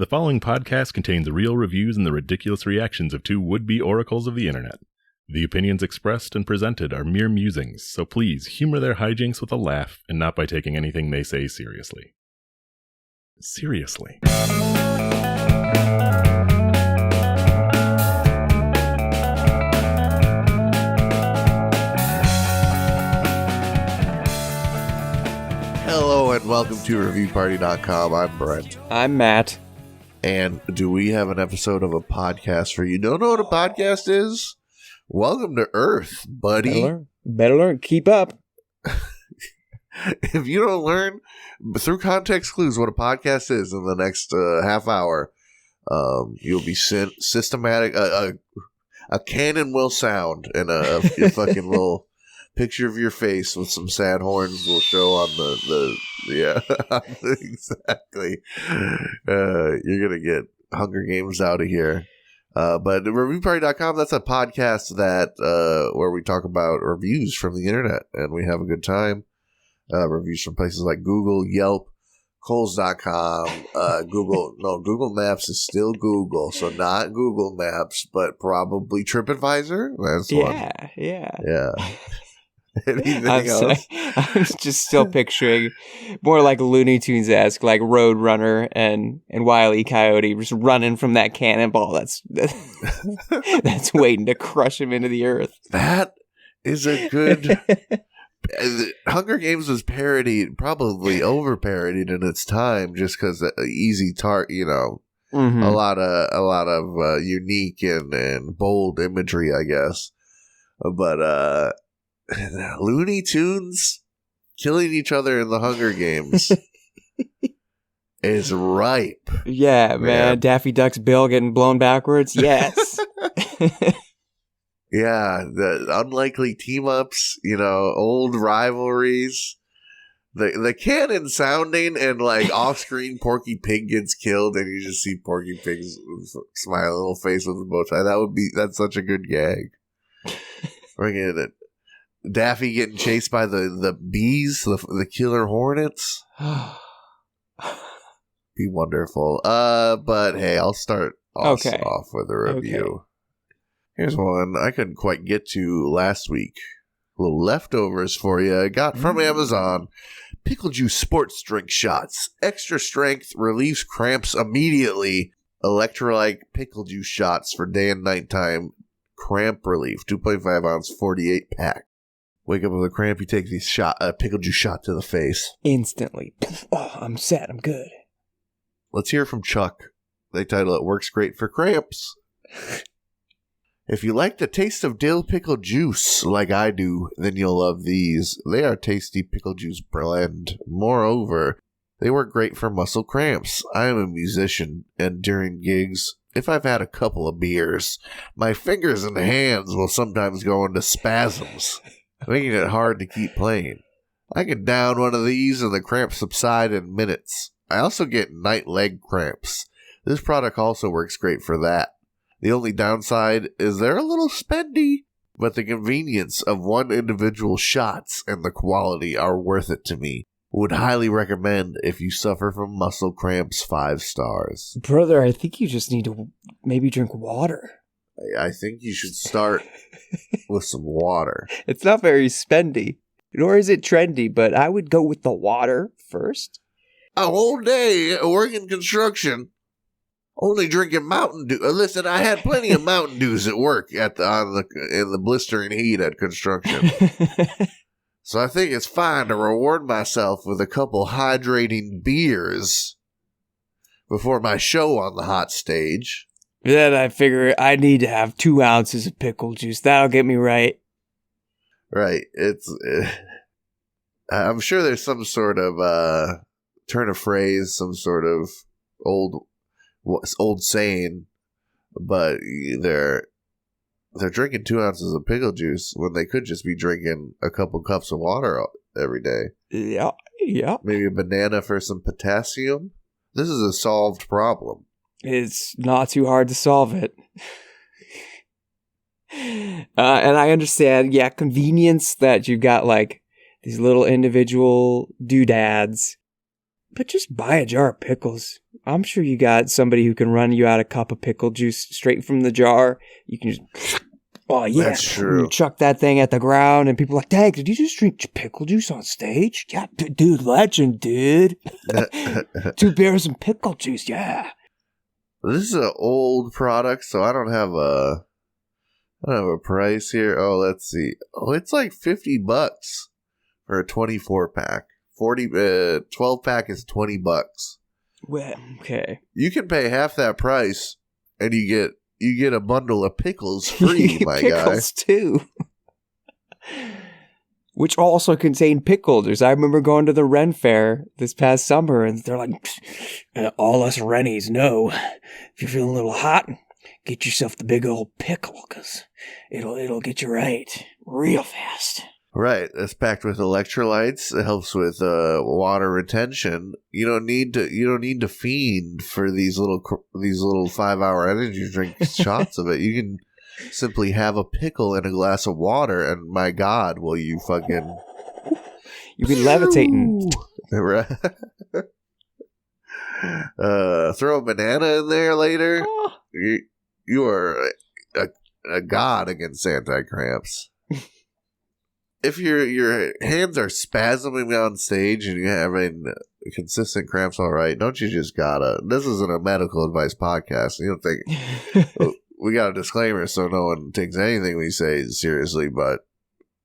The following podcast contains real reviews and the ridiculous reactions of two would-be oracles of the internet. The opinions expressed and presented are mere musings, so please humor their hijinks with a laugh and not by taking anything they say seriously. Seriously. Hello and welcome to ReviewParty.com. I'm Brent. I'm Matt. And do we have an episode of a podcast for you? Don't know what a podcast is? Welcome to Earth, buddy. Better learn. Keep up. If you don't learn through context clues what a podcast is in the next half hour, you'll be sent systematic. A cannon will sound and a fucking little picture of your face with some sad horns will show on the yeah, exactly. You're gonna get Hunger Games out of here. But ReviewParty.com, that's a podcast that where we talk about reviews from the internet and we have a good time. Reviews from places like Google, Yelp, Kohl's.com, Google Maps is still Google, so not Google Maps, but probably TripAdvisor. That's one. Yeah. Anything else? I'm just still picturing more like Looney Tunes-esque, like Roadrunner and Wile E. Coyote just running from that cannonball that's waiting to crush him into the earth. That is a good... Hunger Games was parodied, probably over-parodied in its time, just because easy Mm-hmm. a lot of unique and bold imagery, I guess. But Looney Tunes killing each other in the Hunger Games is ripe. Yeah, man. Daffy Duck's bill getting blown backwards. Yes. Yeah, the unlikely team-ups, old rivalries. The cannon sounding and like off-screen Porky Pig gets killed and you just see Porky Pig's smile little face with the bow tie. That's such a good gag. Bringing it. Daffy getting chased by the bees, the killer hornets. Be wonderful. But hey, I'll start off with a review. Okay. Here's one I couldn't quite get to last week. Little leftovers for you. I got from Amazon. Pickle juice sports drink shots. Extra strength, relieves cramps immediately. Electrolyte pickle juice shots for day and night time. Cramp relief. 2.5 ounce, 48 pack. Wake up with a cramp, you take this pickle juice shot to the face. Instantly. Oh, I'm set. I'm good. Let's hear from Chuck. They title it, Works Great for Cramps. If you like the taste of dill pickle juice like I do, then you'll love these. They are tasty pickle juice blend. Moreover, they work great for muscle cramps. I am a musician, and during gigs, if I've had a couple of beers, my fingers and hands will sometimes go into spasms, making it hard to keep playing. I can down one of these and the cramps subside in minutes. I also get night leg cramps. This product also works great for that. The only downside is they're a little spendy, but the convenience of one individual shots and the quality are worth it to me. Would highly recommend if you suffer from muscle cramps. 5 stars. Brother, I think you just need to maybe drink water. I think you should start with some water. It's not very spendy, nor is it trendy, but I would go with the water first. A whole day working construction, only drinking Mountain Dew. Listen, I had plenty of Mountain Dews at work in the blistering heat at construction. So I think it's fine to reward myself with a couple hydrating beers before my show on the hot stage. Then I figure I need to have 2 ounces of pickle juice. That'll get me right. Right. I'm sure there's some sort of turn of phrase, some sort of old saying, but they're drinking 2 ounces of pickle juice when they could just be drinking a couple cups of water every day. Yeah. Maybe a banana for some potassium. This is a solved problem. It's not too hard to solve it. And I understand, convenience that you've got like these little individual doodads. But just buy a jar of pickles. I'm sure you got somebody who can run you out a cup of pickle juice straight from the jar. You can just, oh yeah, That's true. You chuck that thing at the ground, and people are like, "Dang, did you just drink pickle juice on stage?" Yeah, dude, legend, dude. 2 beers and pickle juice, yeah. This is an old product, so I don't have a price here. Oh, let's see. Oh, it's like $50 for a 24 pack. 12 pack is $20. Well, okay. You can pay half that price, and you get a bundle of pickles free, my pickles too. Which also contain pickles. I remember going to the Ren Fair this past summer, and they're like, all us Rennies know, if you're feeling a little hot, get yourself the big old pickle, because it'll get you right real fast. Right, it's packed with electrolytes. It helps with water retention. You don't need to fiend for these little 5-hour energy drink shots of it. You can simply have a pickle in a glass of water, and my God, will you fucking you be levitating. Right. Throw a banana in there later. Oh. You are a god against anti-cramps. If your hands are spasming on stage and you're having consistent cramps, all right, don't you just gotta... This isn't a medical advice podcast. You don't think... We got a disclaimer so no one takes anything we say seriously, but,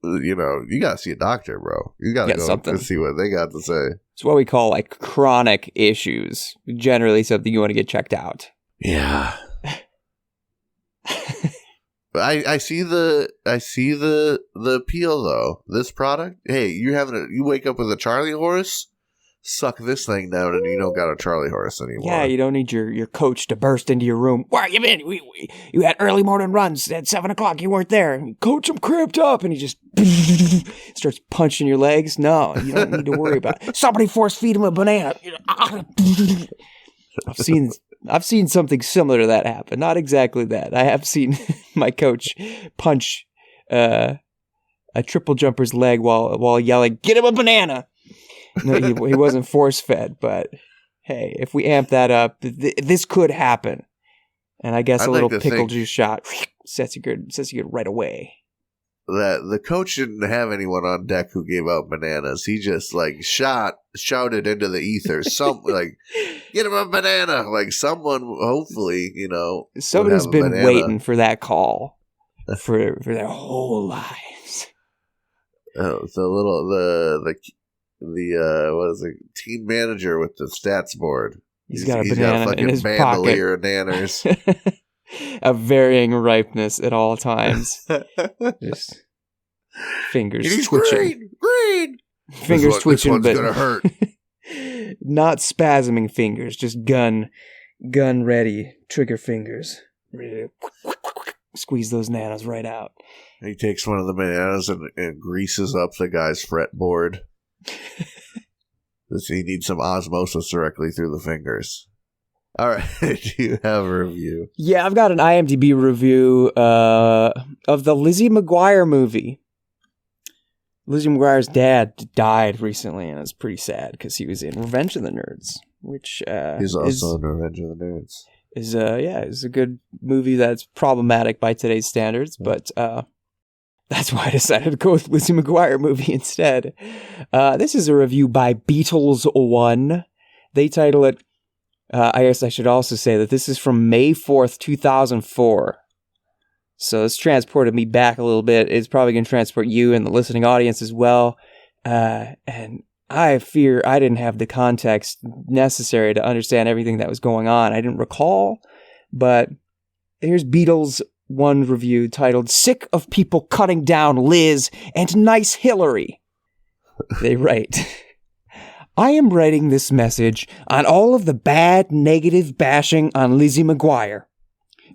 you gotta see a doctor, bro. You gotta go and see what they got to say. It's what we call, like, chronic issues. Generally something you want to get checked out. Yeah. I see the appeal though. This product, hey, you wake up with a Charlie horse, suck this thing down, and you don't got a Charlie horse anymore. Yeah, you don't need your coach to burst into your room. Where you been? You had early morning runs at 7:00. You weren't there. Coach, I'm cramped up, and he just starts punching your legs. No, you don't need to worry about it. Somebody force feed him a banana. I've seen something similar to that happen. Not exactly that. I have seen my coach punch a triple jumper's leg while yelling, "Get him a banana!" No, he wasn't force fed, but hey, if we amp that up, this could happen. And I guess a little pickle juice shot sets you good right away. That the coach didn't have anyone on deck who gave out bananas. He just shouted into the ether, get him a banana. Like someone, hopefully, somebody's been waiting for that call for their whole lives. Oh, the what is it? Team manager with the stats board. He's got a banana in his bandolier pocket. Of nanners. Of varying ripeness at all times. Just fingers twitching. Green. Fingers twitching, this one's but gonna hurt. Not spasming fingers, just gun ready, trigger fingers. Ready to squeeze those nanos right out. He takes one of the bananas and greases up the guy's fretboard. He needs some osmosis directly through the fingers. All right, do you have a review? Yeah, I've got an IMDb review of the Lizzie McGuire movie. Lizzie McGuire's dad died recently, and it's pretty sad because he was in Revenge of the Nerds, which he's also in Revenge of the Nerds. Is a good movie that's problematic by today's standards, but that's why I decided to go with Lizzie McGuire Movie instead. This is a review by Beatles1. They title it. I guess I should also say that this is from May 4th, 2004. So it's transported me back a little bit. It's probably going to transport you and the listening audience as well. And I fear I didn't have the context necessary to understand everything that was going on. I didn't recall, but here's Beatles' one review titled, "Sick of People Cutting Down Liz and Nice Hillary." They write, "I am writing this message on all of the bad, negative bashing on Lizzie McGuire.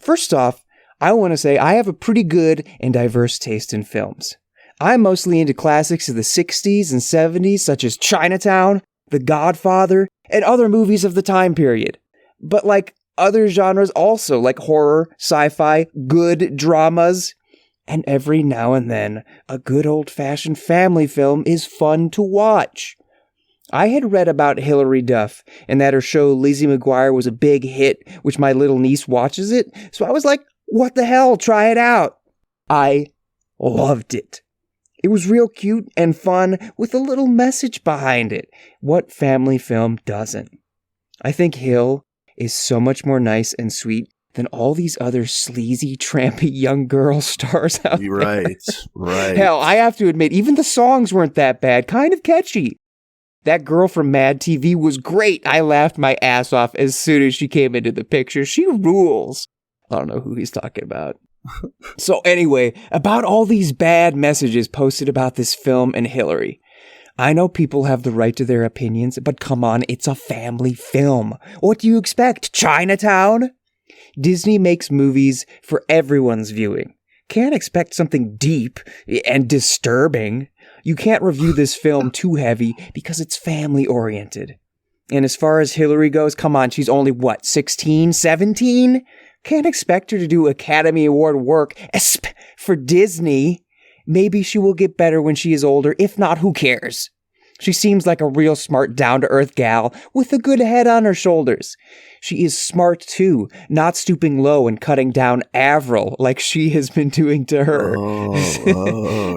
First off, I want to say I have a pretty good and diverse taste in films. I'm mostly into classics of the 60s and 70s, such as Chinatown, The Godfather, and other movies of the time period. But like other genres also, like horror, sci-fi, good dramas. And every now and then, a good old-fashioned family film is fun to watch. I had read about Hilary Duff and that her show Lizzie McGuire was a big hit, which my little niece watches it. So I was like, what the hell? Try it out. I loved it. It was real cute and fun with a little message behind it. What family film doesn't? I think Hill is so much more nice and sweet than all these other sleazy, trampy young girl stars out there. Right. Hell, I have to admit, even the songs weren't that bad. Kind of catchy. That girl from Mad TV was great. I laughed my ass off as soon as she came into the picture. She rules. I don't know who he's talking about. So anyway, about all these bad messages posted about this film and Hillary. I know people have the right to their opinions, but come on, it's a family film. What do you expect? Chinatown? Disney makes movies for everyone's viewing. Can't expect something deep and disturbing. You can't review this film too heavy because it's family-oriented. And as far as Hillary goes, come on, she's only, 16, 17? Can't expect her to do Academy Award work for Disney. Maybe she will get better when she is older. If not, who cares? She seems like a real smart, down-to-earth gal with a good head on her shoulders. She is smart, too, not stooping low and cutting down Avril like she has been doing to her.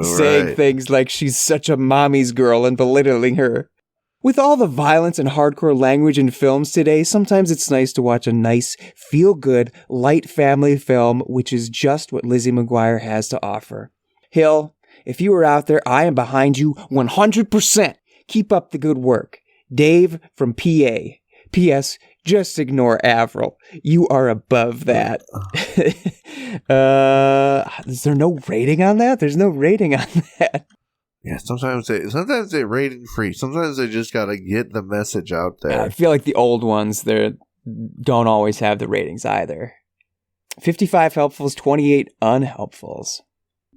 Saying things like she's such a mommy's girl and belittling her. With all the violence and hardcore language in films today, sometimes it's nice to watch a nice, feel-good, light family film, which is just what Lizzie McGuire has to offer. Hill, if you are out there, I am behind you 100%. Keep up the good work. Dave from PA. P.S. Just ignore Avril. You are above that. Is there no rating on that? There's no rating on that. Yeah, sometimes they're rating free. Sometimes they just gotta get the message out there. I feel like the old ones, they don't always have the ratings either. 55 helpfuls, 28 unhelpfuls.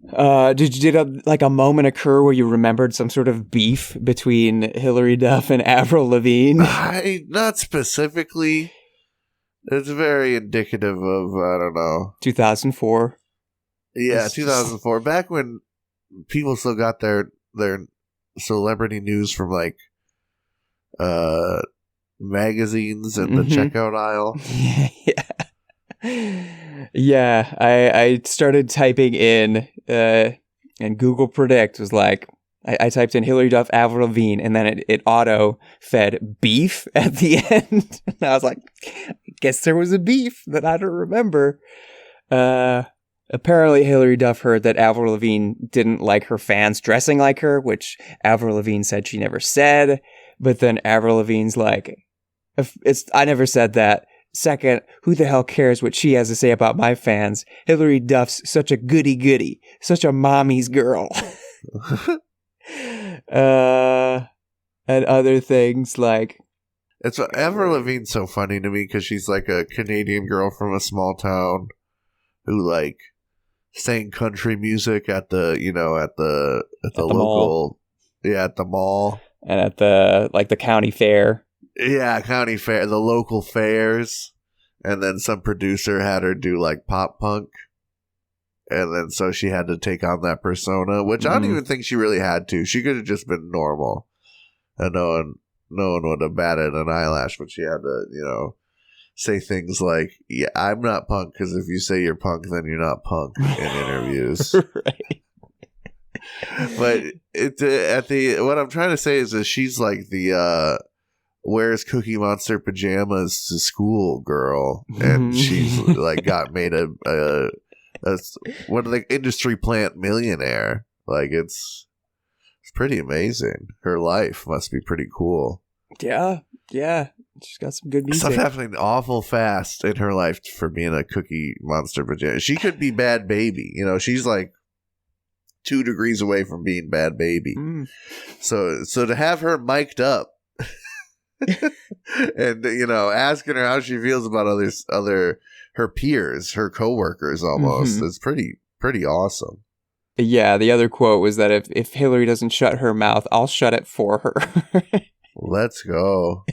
Did a moment occur where you remembered some sort of beef between Hilary Duff and Avril Lavigne? Not specifically. It's very indicative of, I don't know. 2004? Yeah, 2004. Back when people still got their celebrity news from, like, magazines in the checkout aisle. Yeah, I started typing in, and Google Predict was like, I typed in Hilary Duff, Avril Lavigne, and then it auto-fed beef at the end. And I was like, I guess there was a beef that I don't remember. Apparently Hilary Duff heard that Avril Lavigne didn't like her fans dressing like her, which Avril Lavigne said she never said. But then Avril Lavigne's like, I never said that. Second, who the hell cares what she has to say about my fans? Hilary Duff's such a goody-goody, such a mommy's girl. And other things like... Avril Lavigne's so funny to me because she's like a Canadian girl from a small town who like sang country music at the local mall. Yeah, at the mall. And at the county fair. Yeah, county fair, the local fairs. And then some producer had her do like pop punk. And then so she had to take on that persona, which I don't even think she really had to. She could have just been normal. And no one would have batted an eyelash, but she had to, say things like, yeah, I'm not punk, because if you say you're punk, then you're not punk in interviews. Right. But what I'm trying to say is that she's like the wears Cookie Monster pajamas to school girl, and she's like got made a one of the industry plant millionaire. Like it's pretty amazing. Her life must be pretty cool. Yeah. She's got some good music. Stuff happening awful fast in her life for being a Cookie Monster pajama. She could be Bad Baby. She's like 2 degrees away from being Bad Baby. So to have her mic'd up and asking her how she feels about her peers, her coworkers almost, is pretty awesome. Yeah, the other quote was that if Hillary doesn't shut her mouth, I'll shut it for her. Let's go.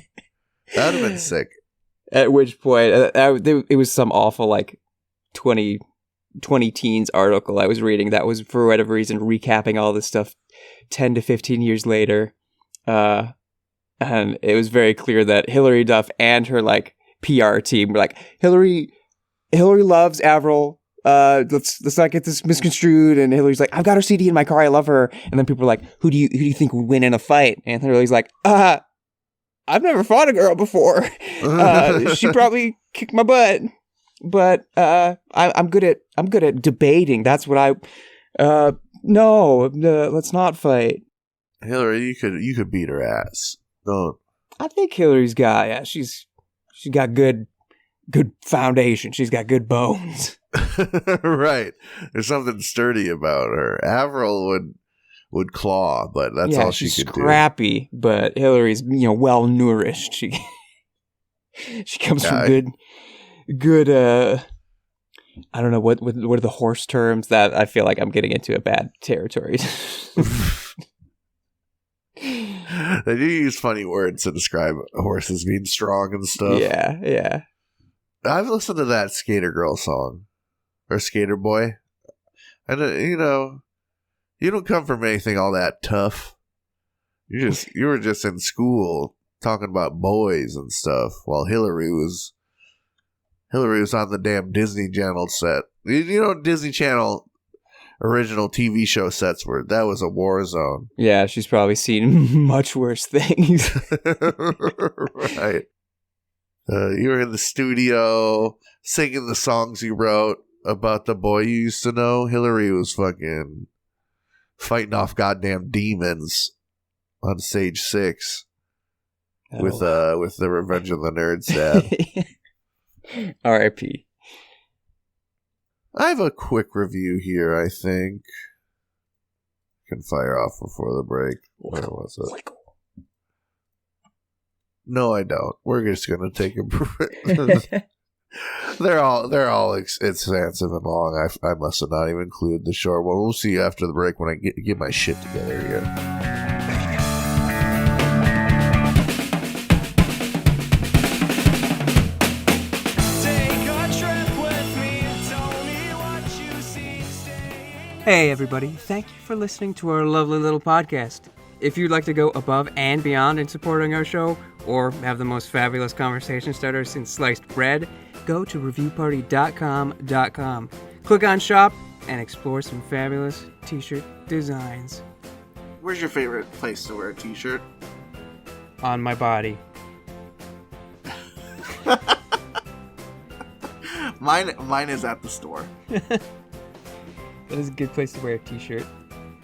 That would have been sick. At which point, it was some awful, like, 20 teens article I was reading that was, for whatever reason, recapping all this stuff 10 to 15 years later. And And it was very clear that Hillary Duff and her like PR team were like, Hillary loves Avril. Let's not get this misconstrued. And Hillary's like, I've got her CD in my car. I love her. And then people are like, who do you think would win in a fight? And Hillary's like, I've never fought a girl before. She probably kicked my butt. But I'm good at debating. That's what no, let's not fight. Hillary, you could beat her ass. Don't. I think Hillary's got she's got good foundation. She's got good bones. Right. There's something sturdy about her. Avril would claw, but that's all she could do. She's scrappy, but Hillary's well nourished. She comes from good I don't know what are the horse terms that I feel like I'm getting into a bad territory. They do use funny words to describe horses being strong and stuff. Yeah. I've listened to that Skater Girl song. Or Skater Boy. And, you don't come from anything all that tough. You were just in school talking about boys and stuff while Hillary was on the damn Disney Channel set. Disney Channel original TV show sets that was a war zone. Yeah, she's probably seen much worse things. Right. You were in the studio singing the songs you wrote about the boy you used to know. Hillary was fucking fighting off goddamn demons on stage 6 with the Revenge of the Nerds dad. R.I.P. I have a quick review here, I think. Can fire off before the break. Where was it? No, I don't. We're just going to take a break. They're all expansive and long. I must have not even included the short one. We'll see you after the break when I get my shit together here. Hey everybody, thank you for listening to our lovely little podcast. If you'd like to go above and beyond in supporting our show, or have the most fabulous conversation starter since sliced bread, go to reviewparty.com. Click on shop and explore some fabulous t-shirt designs. Where's your favorite place to wear a t-shirt? On my body. Mine is at the store. That is a good place to wear a t-shirt.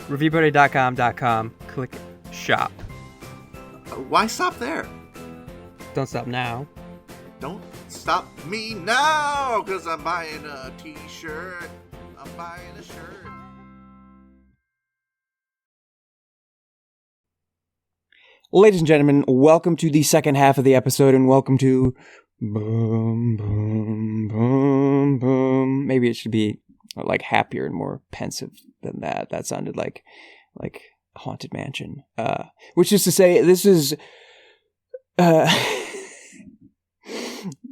Reviewparty.com. Click shop. Why stop there? Don't stop now. Don't stop me now, because I'm buying a t-shirt. I'm buying a shirt. Ladies and gentlemen, welcome to the second half of the episode, and welcome to Boom, Boom, Boom, Boom. Maybe it should be like happier and more pensive than that. That sounded like Haunted Mansion. Which is to say, this is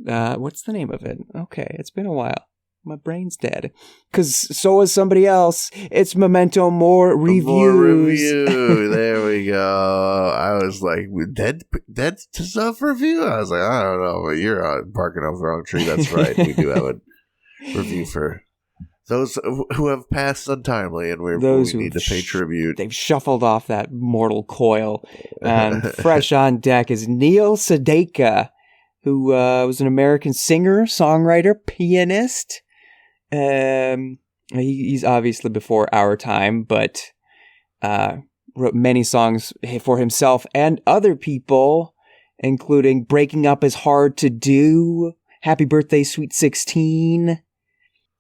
what's the name of it? Okay, it's been a while. My brain's dead. Because so is somebody else. It's Memento MoReview. More review. There we go. I was like, dead stuff review? I was like, I don't know, but you're barking up the wrong tree. That's right. We do have a review for those who have passed untimely, and we need to pay tribute. They've shuffled off that mortal coil. And fresh on deck is Neil Sedaka, who was an American singer, songwriter, pianist. He's obviously before our time, but wrote many songs for himself and other people, including Breaking Up Is Hard to Do, Happy Birthday, Sweet 16.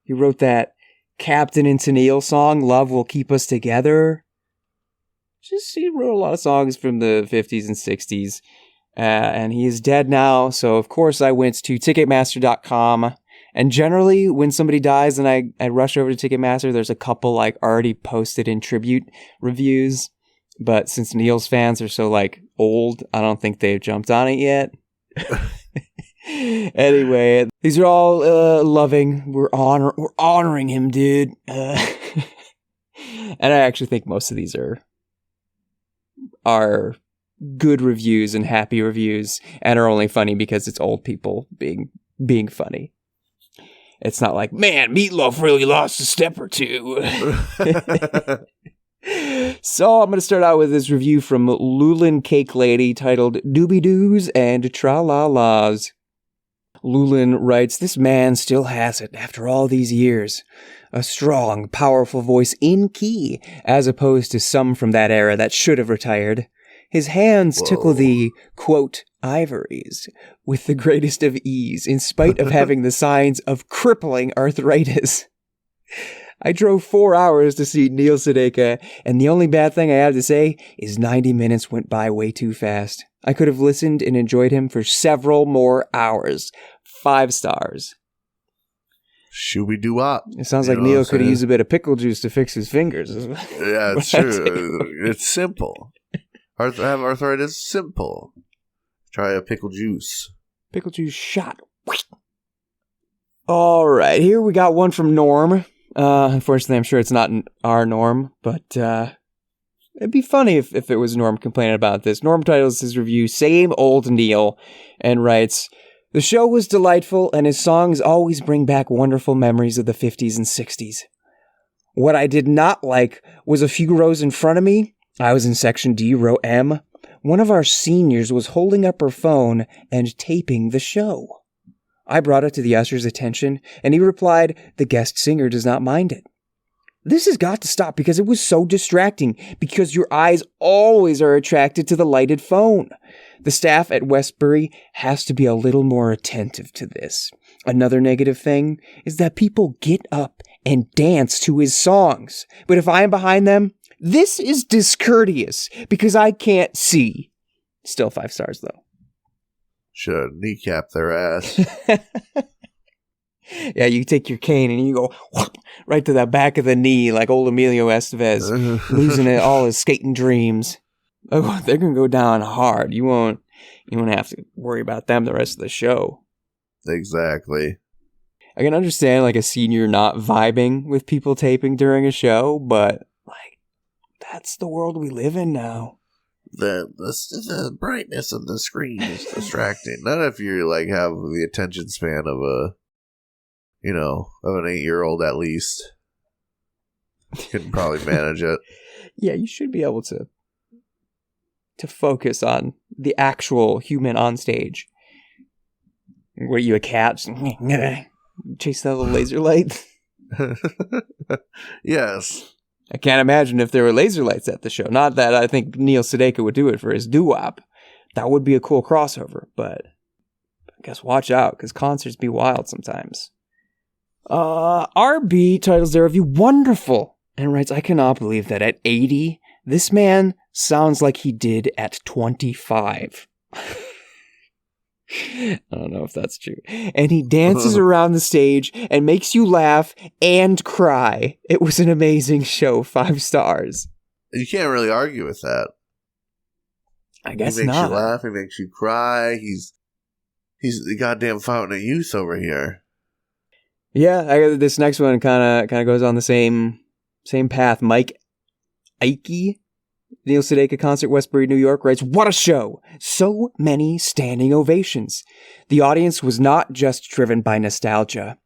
He wrote that Captain and Tennille song, Love Will Keep Us Together. He wrote a lot of songs from the 50s and 60s. And he is dead now, so of course I went to Ticketmaster.com. And generally, when somebody dies and I rush over to Ticketmaster, there's a couple like already posted in tribute reviews. But since Neil's fans are so like old, I don't think they've jumped on it yet. Anyway, these are all loving. We're honoring him, dude. And I actually think most of these are good reviews and happy reviews, and are only funny because it's old people being funny. It's not like, man, Meatloaf really lost a step or two. So I'm going to start out with this review from Lulin Cake Lady titled Doobie-Doos and Tra-La-Las. Lulin writes, this man still has it after all these years. A strong, powerful voice in key, as opposed to some from that era that should have retired. His hands tickle the, quote, ivories with the greatest of ease, in spite of having the signs of crippling arthritis. I drove 4 hours to see Neil Sedaka, and the only bad thing I have to say is 90 minutes went by way too fast. I could have listened and enjoyed him for several more hours. 5 stars. Shooby-doo-wop. It sounds like Neil could have used a bit of pickle juice to fix his fingers. Yeah, it's true. It's simple. Have arthritis, simple. Try a pickle juice. Pickle juice shot. All right, here we got one from Norm. Unfortunately, I'm sure it's not our Norm, but it'd be funny if it was Norm complaining about this. Norm titles his review, Same Old Neil, and writes, the show was delightful, and his songs always bring back wonderful memories of the 50s and 60s. What I did not like was a few rows in front of me. I was in section D, row M. One of our seniors was holding up her phone and taping the show. I brought it to the usher's attention, and he replied, the guest singer does not mind it. This has got to stop because it was so distracting, because your eyes always are attracted to the lighted phone. The staff at Westbury has to be a little more attentive to this. Another negative thing is that people get up and dance to his songs, but if I am behind them, this is discourteous because I can't see. Still 5 stars, though. Should kneecap their ass. Yeah, you take your cane and you go whoop, right to the back of the knee like old Emilio Estevez, losing all his skating dreams. Oh, they're going to go down hard. You won't have to worry about them the rest of the show. Exactly. I can understand like a senior not vibing with people taping during a show, but like that's the world we live in now. The brightness of the screen is distracting. Not if you like have the attention span of an 8-year-old at least. You can probably manage it. Yeah, you should be able to focus on the actual human on stage. Were you a cat? Chase that little laser light? Yes. I can't imagine if there were laser lights at the show. Not that I think Neil Sedaka would do it for his doo-wop. That would be a cool crossover, but I guess watch out, because concerts be wild sometimes. RB titles their review Wonderful, and writes, I cannot believe that at 80, this man sounds like he did at 25. I don't know if that's true. And he dances around the stage and makes you laugh and cry. It was an amazing show. 5 stars. You can't really argue with that. I guess not. He makes you laugh. He makes you cry. He's the goddamn fountain of youth over here. Yeah, this next one kind of goes on the same path. Mike Ike, Neil Sedaka concert, Westbury, New York, writes, what a show! So many standing ovations. The audience was not just driven by nostalgia.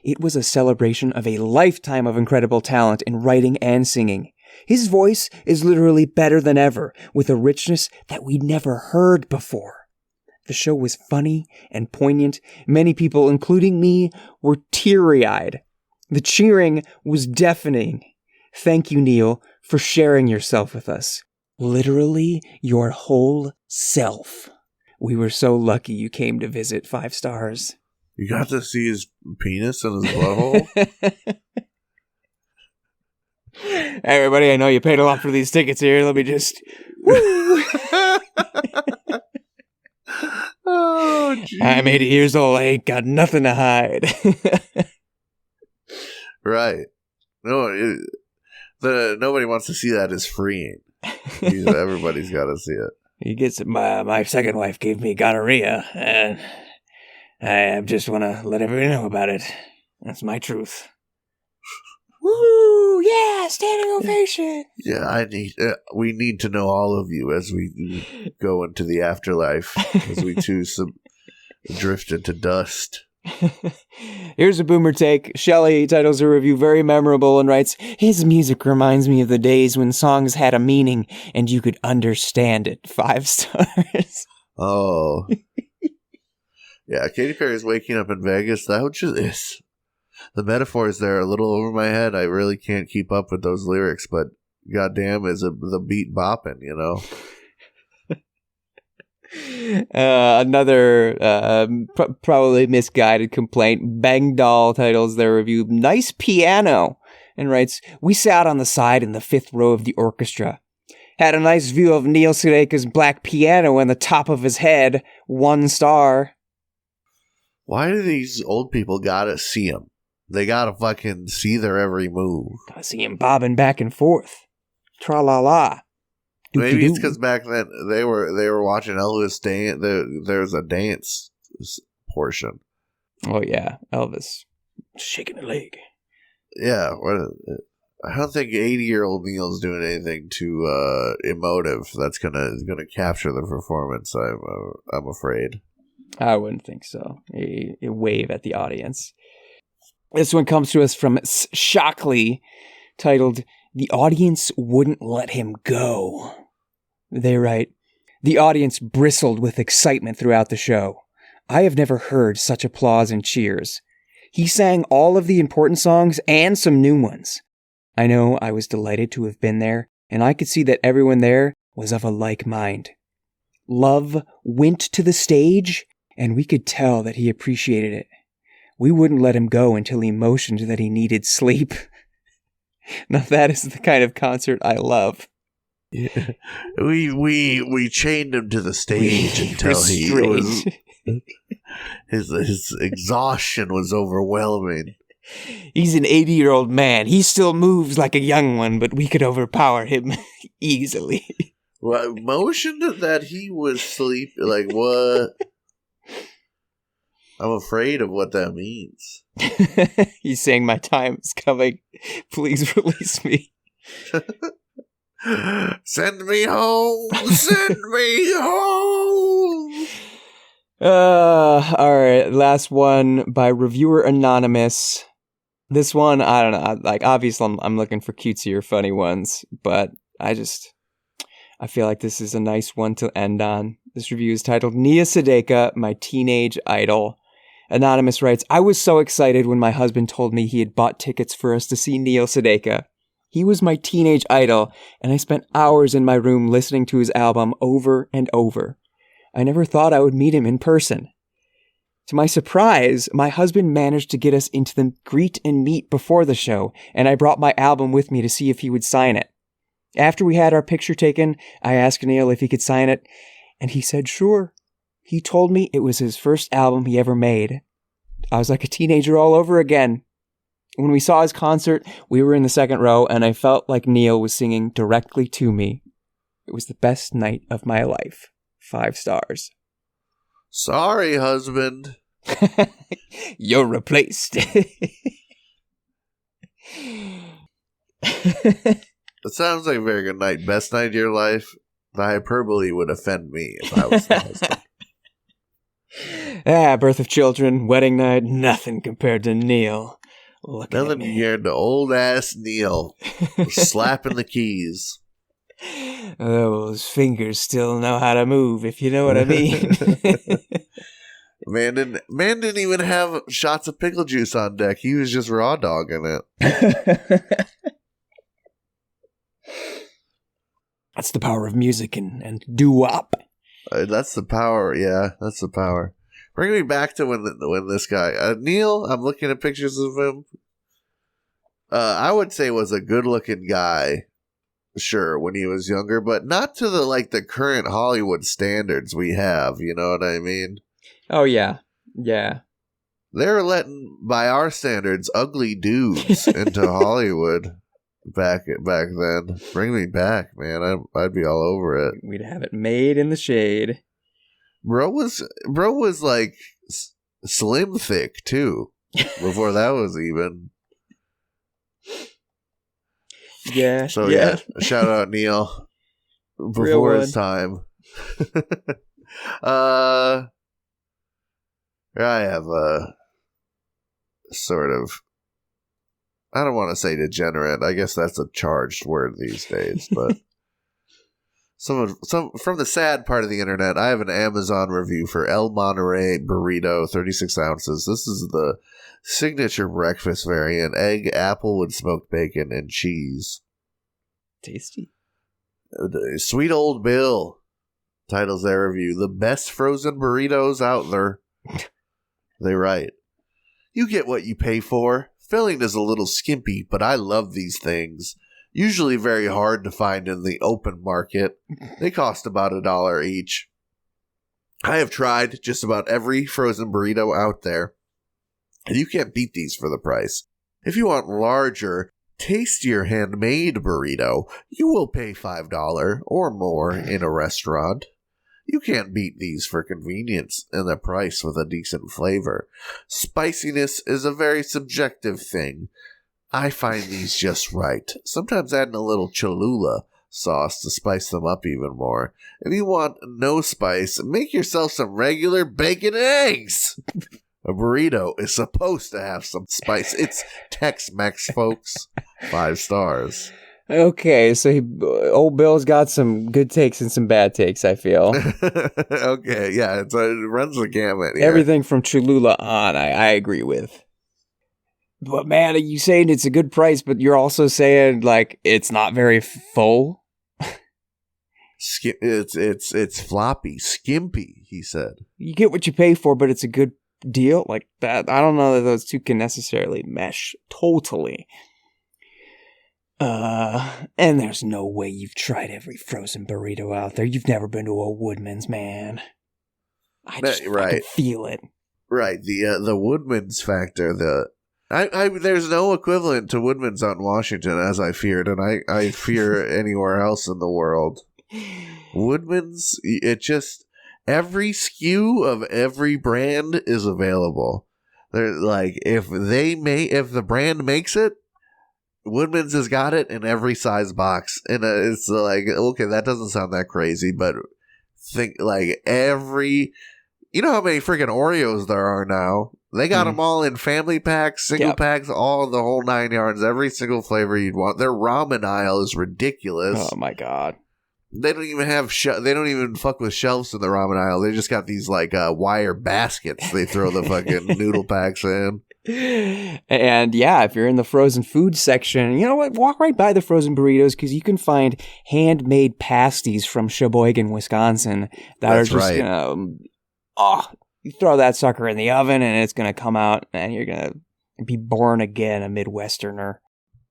It was a celebration of a lifetime of incredible talent in writing and singing. His voice is literally better than ever, with a richness that we'd never heard before. The show was funny and poignant. Many people, including me, were teary-eyed. The cheering was deafening. Thank you, Neil, for sharing yourself with us. Literally your whole self. We were so lucky you came to visit. 5 stars. You got to see his penis and his butthole? Hey, everybody, I know you paid a lot for these tickets here. Let me just... Woo! Oh, geez. I'm 80 years old. I ain't got nothing to hide. Right. No, nobody wants to see that as freeing. Everybody's got to see it. He gets my second wife gave me gonorrhea, and I just want to let everybody know about it. That's my truth. Woo! Yeah, standing ovation. Yeah, we need to know all of you as we go into the afterlife, as we choose to drift into dust. Here's a boomer take. Shelley titles her review very memorable and writes, his music reminds me of the days when songs had a meaning and you could understand it. 5 stars. Oh. Yeah, Katy Perry's Waking Up in Vegas. That just is. The metaphors there are a little over my head. I really can't keep up with those lyrics, but goddamn is the beat bopping, you know? Another probably misguided complaint. Bang Doll titles their review, nice piano, and writes, we sat on the side in the 5th row of the orchestra. Had a nice view of Neil Sedaka's black piano on the top of his head. 1 star. Why do these old people gotta see him? They gotta fucking see their every move. Gotta see him bobbing back and forth. Tra-la-la. Maybe it's because back then they were watching Elvis dance. There's a dance portion. Oh yeah, Elvis shaking a leg. Yeah, I don't think 80-year-old Neil's doing anything too emotive that's gonna capture the performance. I'm afraid. I wouldn't think so. A wave at the audience. This one comes to us from Shockley, titled, "The Audience Wouldn't Let Him Go." They write, the audience bristled with excitement throughout the show. I have never heard such applause and cheers. He sang all of the important songs and some new ones. I know I was delighted to have been there, and I could see that everyone there was of a like mind. Love went to the stage, and we could tell that he appreciated it. We wouldn't let him go until he motioned that he needed sleep. Now that is the kind of concert I love. Yeah. We chained him to the stage until he was, his exhaustion was overwhelming. He's an 80-year-old man. He still moves like a young one, but we could overpower him easily. Well, motioned that he was sleep. Like what? I'm afraid of what that means. He's saying my time is coming. Please release me. Send me home. Send me home. All right. Last one by Reviewer Anonymous. This one, I don't know. Like, obviously, I'm looking for cutesy or funny ones, but I feel like this is a nice one to end on. This review is titled, Neil Sedaka, My Teenage Idol. Anonymous writes, I was so excited when my husband told me he had bought tickets for us to see Neil Sedaka. He was my teenage idol, and I spent hours in my room listening to his album over and over. I never thought I would meet him in person. To my surprise, my husband managed to get us into the greet and meet before the show, and I brought my album with me to see if he would sign it. After we had our picture taken, I asked Neil if he could sign it, and he said sure. He told me it was his first album he ever made. I was like a teenager all over again. When we saw his concert, we were in the 2nd row, and I felt like Neil was singing directly to me. It was the best night of my life. 5 stars. Sorry, husband. You're replaced. It sounds like a very good night. Best night of your life. The hyperbole would offend me if I was the husband. Birth of children, wedding night, nothing compared to Neil. Nothing compared to old ass Neil slapping the keys. Those fingers still know how to move, if you know what I mean. Man didn't even have shots of pickle juice on deck. He was just raw dogging it. That's the power of music and doo-wop. That's the power. Yeah, that's the power. Bring me back to when this guy Neil. I'm looking at pictures of him. I would say was a good-looking guy. Sure, when he was younger, but not to the current Hollywood standards we have. You know what I mean? Oh yeah, yeah. They're letting, by our standards, ugly dudes into Hollywood. Back then. Bring me back, man. I'd be all over it. We'd have it made in the shade. Bro was like slim thick too. Before that was even. Yeah. So yeah, shout out Neil before his time. I have a sort of, I don't want to say degenerate. I guess that's a charged word these days, but some from the sad part of the internet, I have an Amazon review for El Monterey burrito, 36 ounces. This is the signature breakfast variant: egg, apple with smoked bacon, and cheese. Tasty. Sweet Old Bill titles their review, "The best frozen burritos out there." They write, "You get what you pay for. Filling is a little skimpy, but I love these things. Usually very hard to find in the open market. They cost about $1 each. I have tried just about every frozen burrito out there, and you can't beat these for the price. If you want larger, tastier handmade burrito, you will pay $5 or more in a restaurant. You can't beat these for convenience and the price with a decent flavor. Spiciness is a very subjective thing. I find these just right. Sometimes adding a little Cholula sauce to spice them up even more. If you want no spice, make yourself some regular bacon and eggs." A burrito is supposed to have some spice. It's Tex-Mex, folks. 5 stars. Okay, so old Bill's got some good takes and some bad takes, I feel. Okay, yeah, it runs the gamut here. Everything from Cholula on, I agree with. But man, are you saying it's a good price, but you're also saying, like, it's not very full? It's floppy, skimpy, he said. You get what you pay for, but it's a good deal? Like that, I don't know that those two can necessarily mesh totally. And there's no way you've tried every frozen burrito out there. You've never been to a Woodman's, man. I just fucking feel it. Right, the Woodman's factor. There's no equivalent to Woodman's out in Washington, as I feared, and I fear anywhere else in the world. Woodman's, it just, every SKU of every brand is available. They're like, if the brand makes it, Woodman's has got it in every size box. And it's like, okay, that doesn't sound that crazy, but think like you know how many freaking Oreos there are now? They got them all in family packs, single packs, all the whole 9 yards, every single flavor you'd want. Their ramen aisle is ridiculous. Oh my God. They don't even have they don't even fuck with shelves in the ramen aisle. They just got these like wire baskets they throw the fucking noodle packs in. And yeah, if you're in the frozen food section, you know what? Walk right by the frozen burritos because you can find handmade pasties from Sheboygan, Wisconsin that are just you throw that sucker in the oven and it's gonna come out and you're gonna be born again a Midwesterner.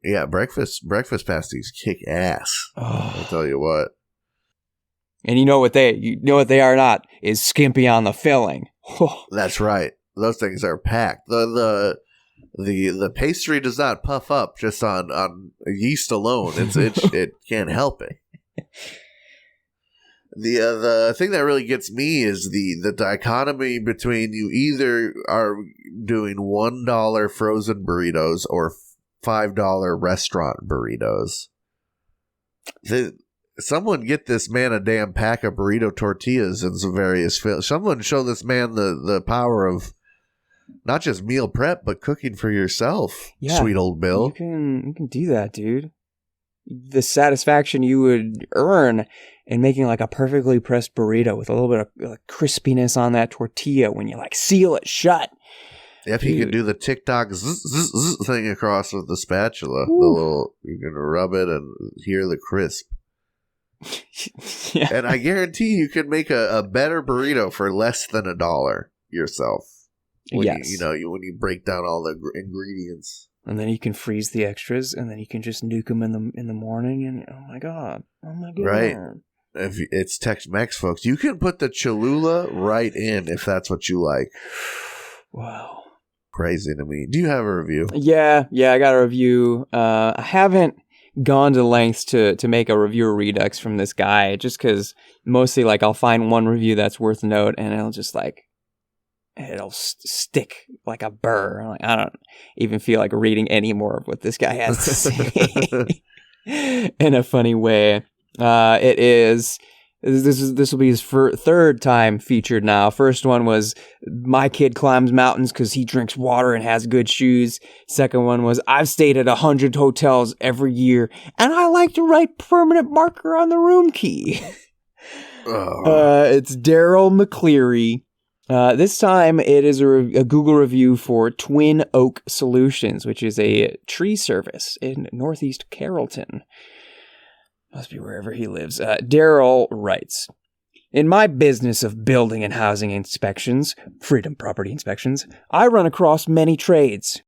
Yeah, breakfast pasties kick ass. I'll tell you what. And you know what they are not is skimpy on the filling. That's right. Those things are packed. The pastry does not puff up just on yeast alone. It can't help it. The thing that really gets me is the dichotomy between you either are doing $1 frozen burritos or $5 restaurant burritos. Someone get this man a damn pack of burrito tortillas and some various someone show this man the power of not just meal prep but cooking for yourself. Yeah, sweet old Bill. You can do that, dude. The satisfaction you would earn in making like a perfectly pressed burrito with a little bit of like, crispiness on that tortilla when you like seal it shut. If you can do the TikTok thing across with the spatula, you can rub it and hear the crisp. Yeah. And I guarantee you can make a better burrito for less than $1 yourself. When when you break down all the ingredients. And then you can freeze the extras, and then you can just nuke them in the morning. And oh my god, right? If it's Tex-Mex, folks, you can put the Cholula right in if that's what you like. Wow. Crazy to me. Do you have a review? Yeah, I got a review. I haven't gone to lengths to make a reviewer redux from this guy, just because mostly like I'll find one review that's worth note, and it'll stick like a burr. Like, I don't even feel like reading any more of what this guy has to say. in a funny way. It is. This will be his third time featured now. First one was my kid climbs mountains because he drinks water and has good shoes. Second one was I've stayed at 100 hotels every year and I like to write permanent marker on the room key. It's Daryl McCleary. This time it is a Google review for Twin Oak Solutions, which is a tree service in Northeast Carrollton. Must be wherever he lives. Daryl writes, in my business of building and housing inspections, Freedom Property Inspections, I run across many trades.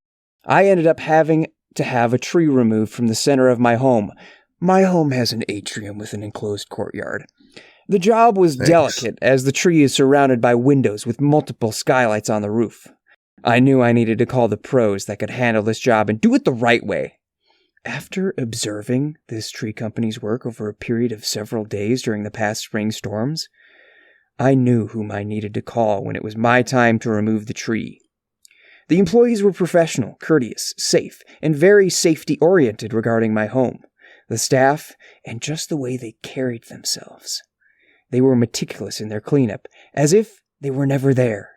I ended up having to have a tree removed from the center of my home. My home has an atrium with an enclosed courtyard. The job was delicate as the tree is surrounded by windows with multiple skylights on the roof. I knew I needed to call the pros that could handle this job and do it the right way. After observing this tree company's work over a period of several days during the past spring storms, I knew whom I needed to call when it was my time to remove the tree. The employees were professional, courteous, safe, and very safety-oriented regarding my home, the staff, and just the way they carried themselves. They were meticulous in their cleanup, as if they were never there.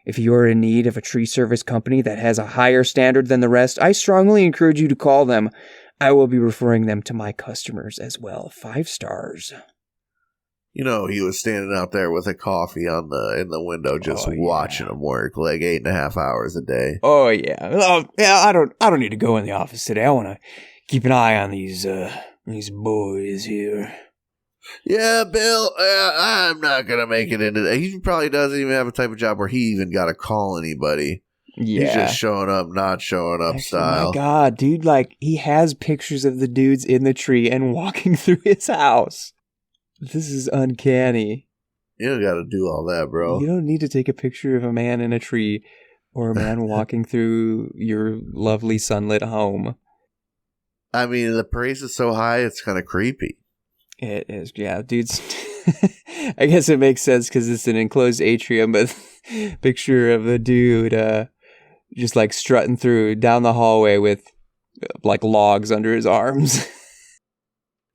If you are in need of a tree service company that has a higher standard than the rest, I strongly encourage you to call them. I will be referring them to my customers as well. 5 stars. You know, he was standing out there with a coffee in the window, just watching them work like 8.5 hours a day. Oh yeah. Oh, yeah. I don't need to go in the office today. I want to keep an eye on these boys here. Yeah, Bill, I'm not going to make it into that. He probably doesn't even have a type of job where he even got to call anybody. Yeah. He's just showing up, not showing up style. Oh my God, dude, like, he has pictures of the dudes in the tree and walking through his house. This is uncanny. You don't got to do all that, bro. You don't need to take a picture of a man in a tree or a man walking through your lovely sunlit home. I mean, the praise is so high, it's kind of creepy. It is, yeah, dudes. I guess it makes sense because it's an enclosed atrium, but picture of the dude just like strutting through down the hallway with like logs under his arms. Do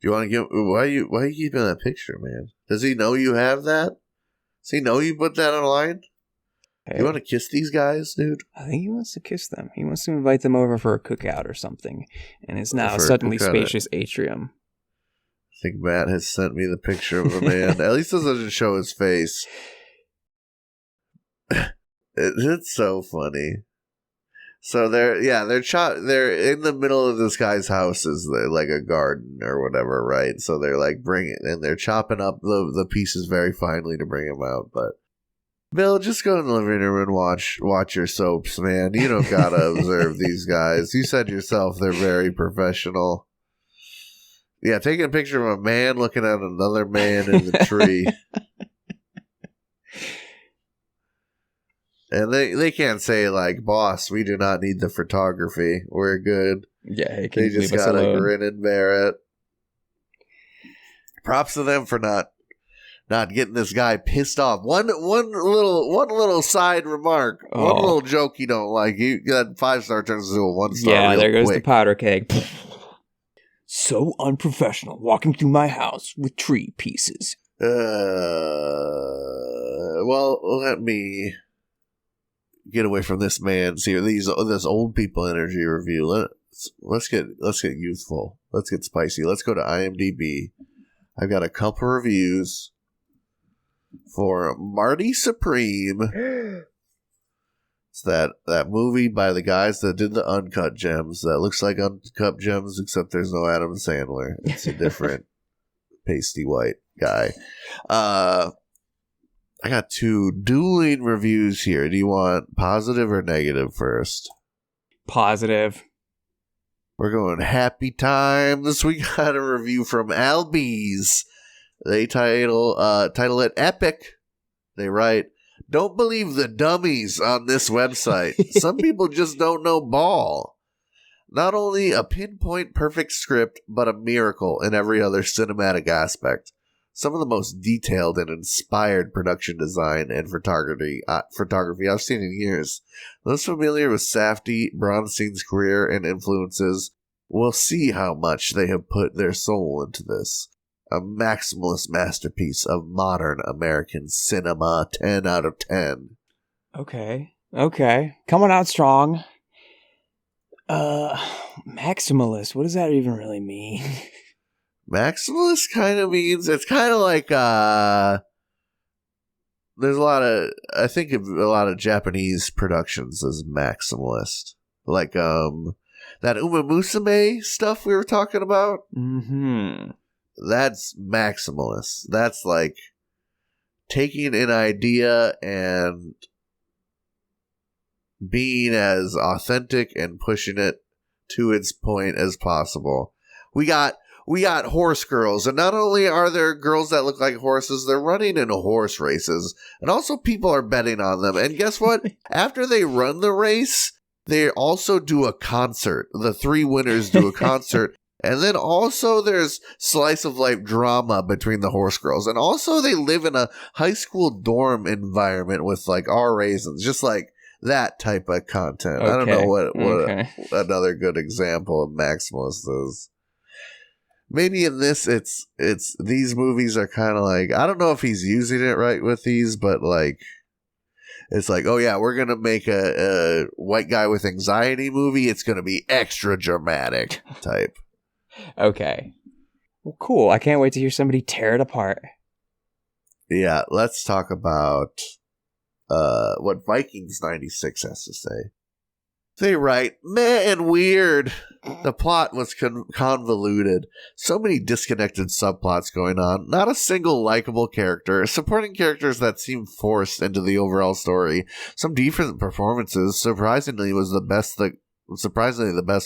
you want to give? Why are you keeping that picture, man? Does he know you have that? Does he know you put that online? Hey. You want to kiss these guys, dude? I think he wants to kiss them. He wants to invite them over for a cookout or something, and it's now a suddenly spacious atrium. I think Matt has sent me the picture of a man. At least it doesn't show his face. It's so funny. So they're in the middle of this guy's house is like a garden or whatever, right? So they're like they're chopping up the pieces very finely to bring them out. But Bill, just go in the living room and watch your soaps, man. You don't gotta observe these guys. You said yourself they're very professional. Yeah, taking a picture of a man looking at another man in the tree. And they can't say, like, boss, we do not need the photography. We're good. Yeah, they just gotta grin and bear it. Props to them for not getting this guy pissed off. One little side remark. One little joke you don't like. That 5-star turns into a 1-star. Yeah, there goes the powder keg. So unprofessional, walking through my house with tree pieces. Well, let me get away from this man's here. This old people energy review. Let's get youthful. Let's get spicy. Let's go to IMDb. I've got a couple reviews for Marty Supreme. It's that movie by the guys that did the Uncut Gems that looks like Uncut Gems, except there's no Adam Sandler. It's a different pasty white guy. I got 2 dueling reviews here. Do you want positive or negative first? Positive. We're going happy time. This week got a review from Albies. They title it Epic. They write, don't believe the dummies on this website. Some people just don't know ball. Not only a pinpoint perfect script, but a miracle in every other cinematic aspect. Some of the most detailed and inspired production design and photography I've seen in years. Those familiar with Safdie, Bronstein's career and influences will see how much they have put their soul into this. A maximalist masterpiece of modern American cinema, 10 out of 10. Okay. Coming out strong. Maximalist, what does that even really mean? Maximalist kind of means, it's kind of like, there's I think of a lot of Japanese productions as maximalist. Like, that Uma Musume stuff we were talking about. Mm-hmm. That's maximalist. That's like taking an idea and being as authentic and pushing it to its point as possible. We got horse girls, and not only are there girls that look like horses, they're running in horse races, and also people are betting on them. And guess what? After they run the race, they also do a concert. The 3 winners do a concert. And then also there's slice of life drama between the horse girls. And also they live in a high school dorm environment with like R-raisins, just like that type of content. Okay. I don't know what another good example of maximalist is. Maybe in this, it's these movies are kind of like, I don't know if he's using it right with these, but like, it's like, oh yeah, we're going to make a white guy with anxiety movie. It's going to be extra dramatic type. Okay. Well, cool. I can't wait to hear somebody tear it apart. Yeah, let's talk about what Vikings 96 has to say. They write, meh and weird. The plot was convoluted. So many disconnected subplots going on. Not a single likable character. Supporting characters that seem forced into the overall story. Some decent performances. Surprisingly, the best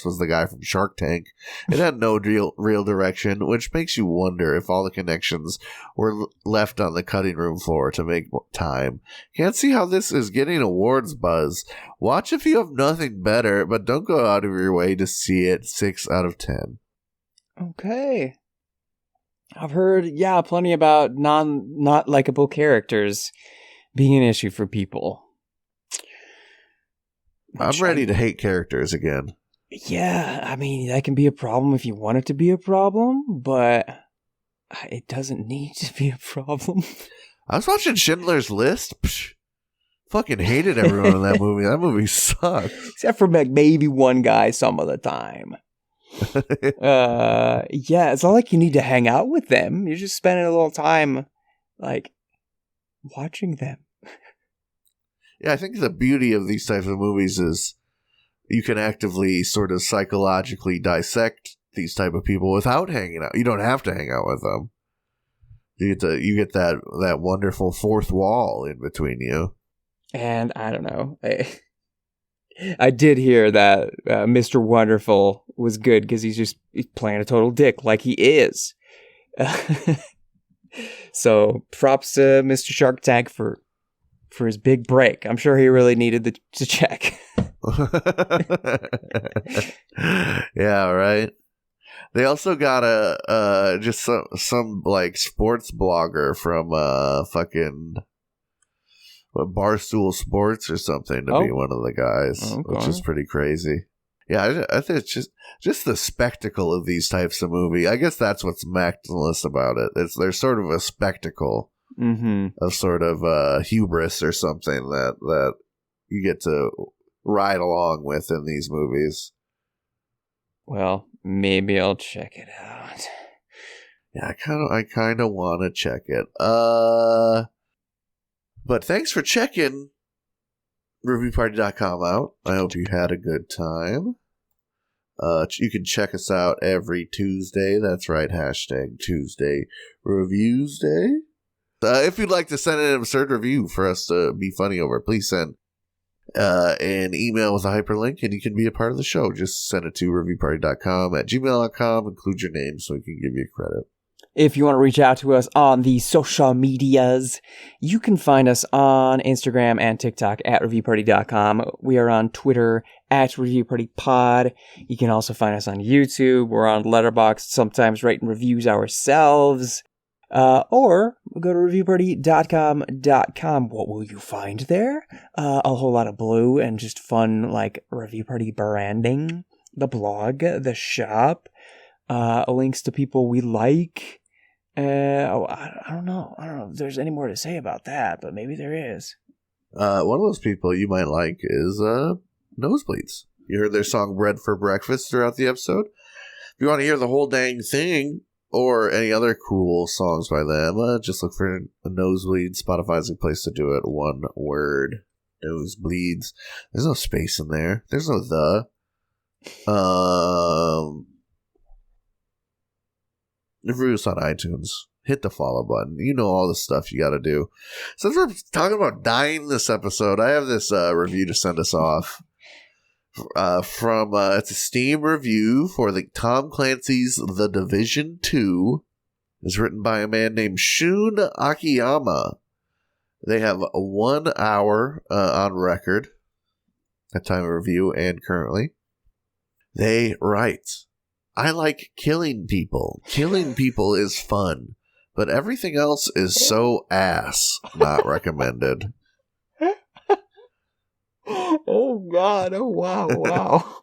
was the guy from Shark Tank. It had no real direction, which makes you wonder if all the connections were left on the cutting room floor to make time. Can't see how this is getting awards buzz. Watch if you have nothing better, but don't go out of your way to see it. 6 out of 10. Okay. I've heard, plenty about not likable characters being an issue for people. I'm ready to hate characters again. Yeah, I mean, that can be a problem if you want it to be a problem, but it doesn't need to be a problem. I was watching Schindler's List. Fucking hated everyone in that movie. That movie sucks. Except for maybe one guy some of the time. It's not like you need to hang out with them. You're just spending a little time, like, watching them. Yeah, I think the beauty of these types of movies is you can actively sort of psychologically dissect these type of people without hanging out. You don't have to hang out with them. You get that wonderful fourth wall in between you. And I don't know. I did hear that Mr. Wonderful was good because he's playing a total dick like he is. So props to Mr. Shark Tank for his big break. I'm sure he really needed to check. Yeah, right. They also got just some like sports blogger from fucking Barstool Sports or something to be one of the guys, which is pretty crazy. Yeah, I think it's just the spectacle of these types of movie. I guess that's what's maximalist about it. They're sort of a spectacle. Mm-hmm. Of sort of hubris or something that you get to ride along with in these movies. Well, maybe I'll check it out. Yeah, I kind of want to check it. But thanks for checking ReviewParty.com out. I hope you had a good time. You can check us out every Tuesday. That's right, #Tuesday Reviews Day. If you'd like to send in an absurd review for us to be funny over, please send an email with a hyperlink and you can be a part of the show. Just send it to reviewparty.com @gmail.com. Include your name so we can give you credit. If you want to reach out to us on the social medias, you can find us on Instagram and TikTok @reviewparty.com. We are on Twitter @reviewpartypod. You can also find us on YouTube. We're on Letterboxd, sometimes writing reviews ourselves. Or go to reviewparty.com. What will you find there? A whole lot of blue and just fun, like, Review Party branding. the blog, the shop, links to people we like. I don't know. I don't know if there's any more to say about that, but maybe there is. One of those people you might like is Nosebleeds. You heard their song Bread for Breakfast throughout the episode. If you want to hear the whole dang thing or any other cool songs by them, just look for Nosebleeds. Spotify's a place to do it. One word. Nosebleeds. There's no space in there. There's no the. Review us on iTunes. Hit the follow button. You know all the stuff you got to do. Since we're talking about dying this episode, I have this review to send us off. From it's a Steam review for the Tom Clancy's The Division 2. It's written by a man named Shun Akiyama. They have 1 hour on record at time of review and currently. They write, I like killing people. Killing people is fun, but everything else is so ass. Not recommended. Oh, God. Oh, wow. Wow.